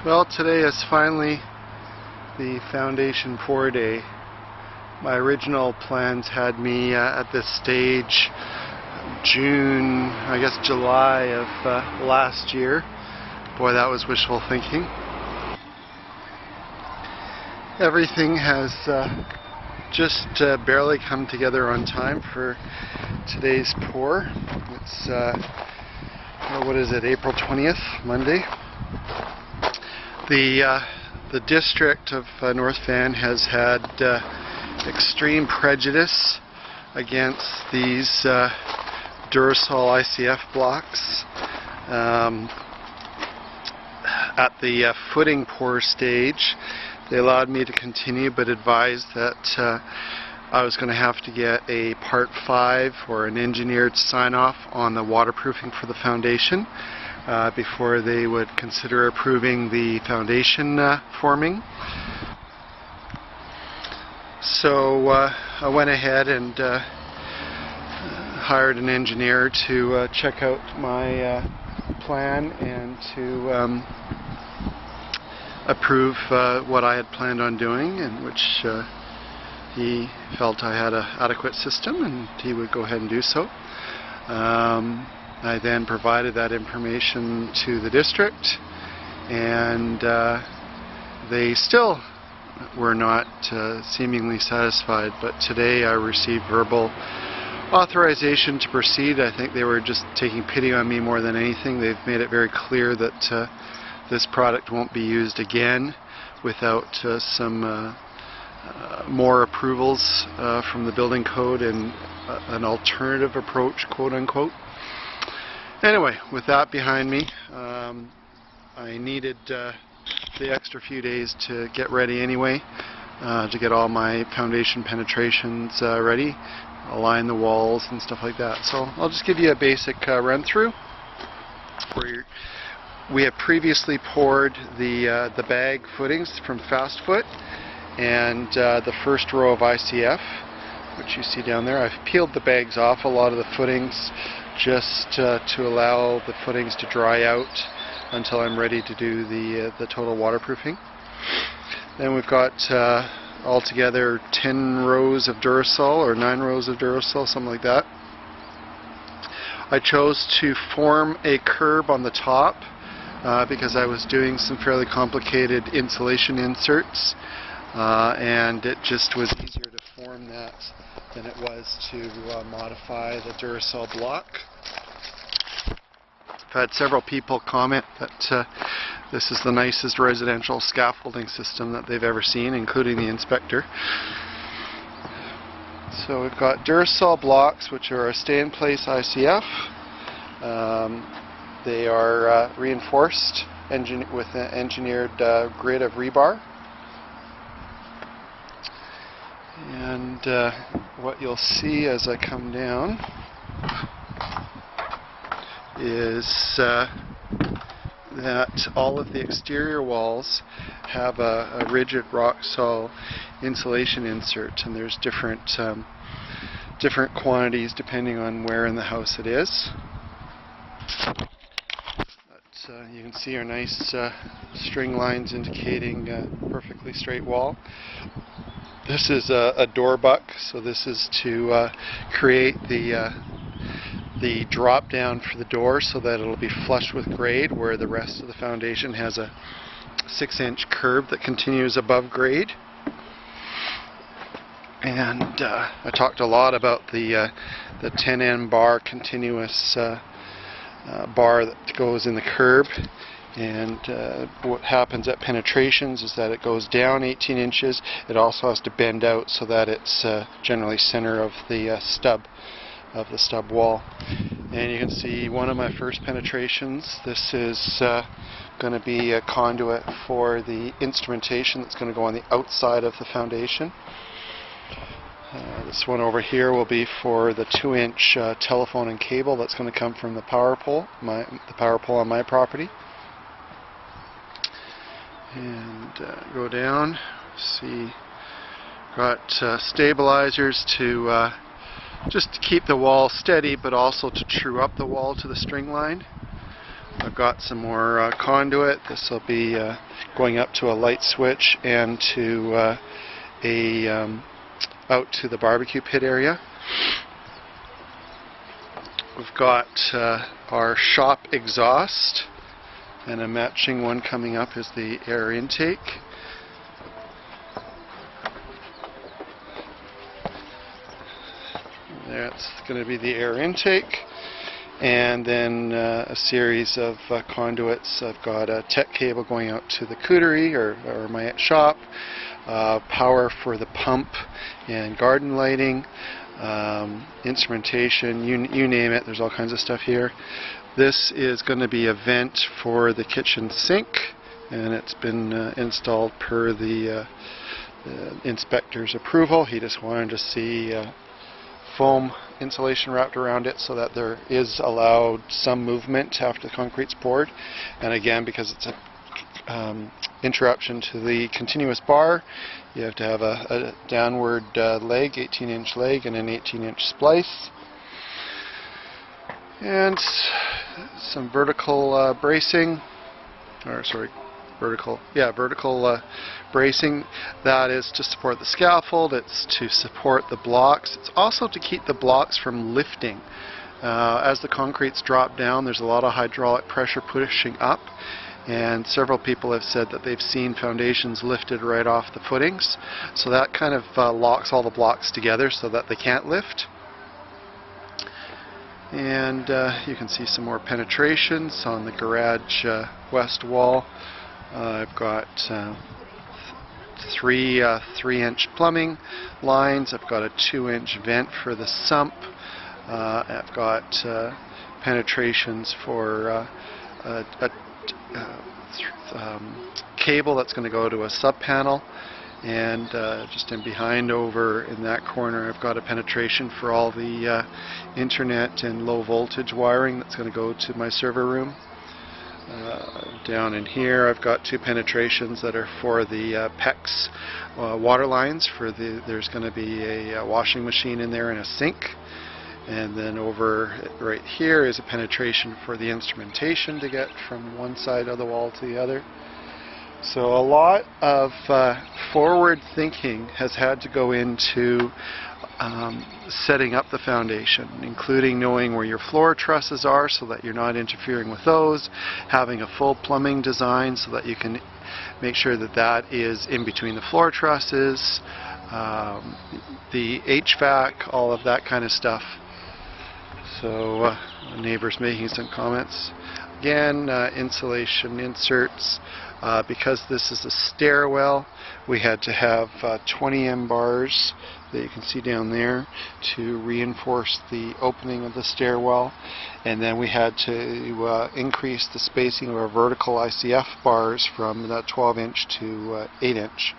Well, today is finally the foundation pour day. My original plans had me at this stage June, I guess July of last year. Boy, that was wishful thinking. Everything has just barely come together on time for today's pour. It's what is it, April 20th, Monday. The district of North Van has had extreme prejudice against these Durasol ICF blocks. At the footing pour stage, they allowed me to continue, but advised that I was going to have to get a Part 5 or an engineered sign-off on the waterproofing for the foundation before they would consider approving the foundation forming. So I went ahead and hired an engineer to check out my plan and to approve what I had planned on doing, in which he felt I had an adequate system and he would go ahead and do so. I then provided that information to the district, and they still were not seemingly satisfied, but today I received verbal authorization to proceed. I think they were just taking pity on me more than anything. They've made it very clear that this product won't be used again without some more approvals from the building code and an alternative approach, quote unquote. Anyway, with that behind me, I needed the extra few days to get ready anyway, to get all my foundation penetrations ready, align the walls and stuff like that. So I'll just give you a basic run through. We have previously poured the bag footings from Fastfoot and the first row of ICF, which you see down there. I've peeled the bags off a lot of the footings just to allow the footings to dry out until I'm ready to do the total waterproofing. Then we've got altogether 10 rows of Durasol, or 9 rows of Durasol, something like that. I chose to form a curb on the top because I was doing some fairly complicated insulation inserts, and it just was easier to form that than it was to modify the Durasol block. I've had several people comment that this is the nicest residential scaffolding system that they've ever seen, including the inspector. So we've got Durasol blocks, which are a stay-in-place ICF. They are reinforced with an engineered grid of rebar. And what you'll see as I come down is that all of the exterior walls have a rigid Roxol insulation insert, and there's different quantities depending on where in the house it is. But you can see our nice string lines indicating a perfectly straight wall. This is a door buck, so this is to create the drop down for the door so that it'll be flush with grade, where the rest of the foundation has a 6-inch curb that continues above grade. And I talked a lot about the 10N bar continuous bar that goes in the curb. And what happens at penetrations is that it goes down 18 inches. It also has to bend out so that it's generally center of the stub wall. And you can see one of my first penetrations. This is going to be a conduit for the instrumentation that's going to go on the outside of the foundation. This one over here will be for the 2-inch telephone and cable that's going to come from the power pole, the power pole on my property. And go down, see, got stabilizers to just to keep the wall steady, but also to true up the wall to the string line. I've I've got some more conduit. This will be going up to a light switch and to out to the barbecue pit area. We've got our shop exhaust, and a matching one coming up is the air intake. That's going to be the air intake, and then a series of conduits. I've got a tech cable going out to the cootery or my shop, power for the pump and garden lighting, instrumentation, you name it, there's all kinds of stuff here. This is going to be a vent for the kitchen sink, and it's been installed per the inspector's approval. He just wanted to see foam insulation wrapped around it so that there is allowed some movement after the concrete's poured. And again, because it's a interruption to the continuous bar, you have to have a downward leg, 18-inch leg, and an 18-inch splice. And some vertical bracing, or sorry, vertical bracing. That is to support the scaffold, it's to support the blocks, it's also to keep the blocks from lifting. As the concretes drop down, there's a lot of hydraulic pressure pushing up, and several people have said that they've seen foundations lifted right off the footings, so that kind of locks all the blocks together so that they can't lift. And you can see some more penetrations on the garage west wall. I've got 3-inch plumbing lines. I've got a 2-inch vent for the sump. I've got penetrations for a cable that's going to go to a sub panel, and just in behind over in that corner I've got a penetration for all the internet and low voltage wiring that's going to go to my server room. Down in here I've got 2 penetrations that are for the PEX water lines. There's going to be a washing machine in there and a sink. And then over right here is a penetration for the instrumentation to get from one side of the wall to the other. So a lot of forward thinking has had to go into setting up the foundation, including knowing where your floor trusses are so that you're not interfering with those, having a full plumbing design so that you can make sure that that is in between the floor trusses, the HVAC, all of that kind of stuff. So the neighbor's making some comments. Again, insulation inserts. Because this is a stairwell, we had to have 20 M bars that you can see down there to reinforce the opening of the stairwell, and then we had to increase the spacing of our vertical ICF bars from that 12-inch to 8-inch.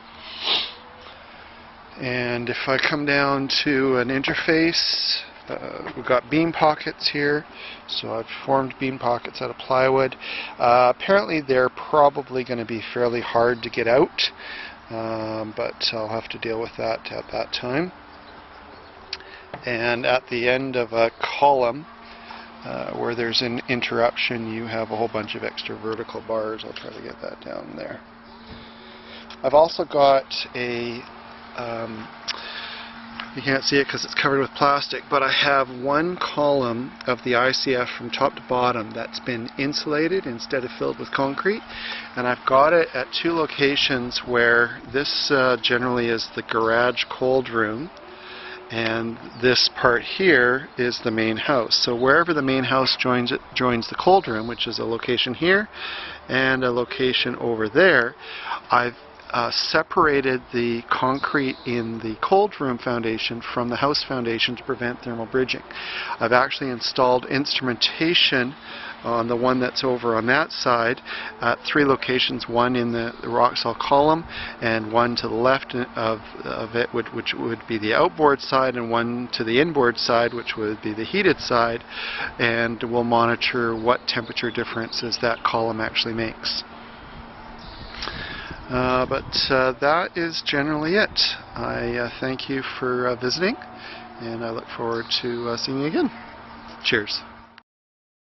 And if I come down to an interface, we've got beam pockets here, so I've formed beam pockets out of plywood. Apparently they're probably going to be fairly hard to get out, but I'll have to deal with that at that time. And at the end of a column where there's an interruption, you have a whole bunch of extra vertical bars. I'll try to get that down there. I've also got a you can't see it because it's covered with plastic, but I have one column of the ICF from top to bottom that's been insulated instead of filled with concrete, and I've got it at 2 locations where this generally is the garage cold room, and this part here is the main house. So wherever the main house joins the cold room, which is a location here and a location over there, I've separated the concrete in the cold room foundation from the house foundation to prevent thermal bridging. I've actually installed instrumentation on the one that's over on that side at 3 locations, one in the rock salt column and one to the left of it, which would be the outboard side, and one to the inboard side, which would be the heated side, and we'll monitor what temperature differences that column actually makes. But that is generally it. I thank you for visiting, and I look forward to seeing you again. Cheers.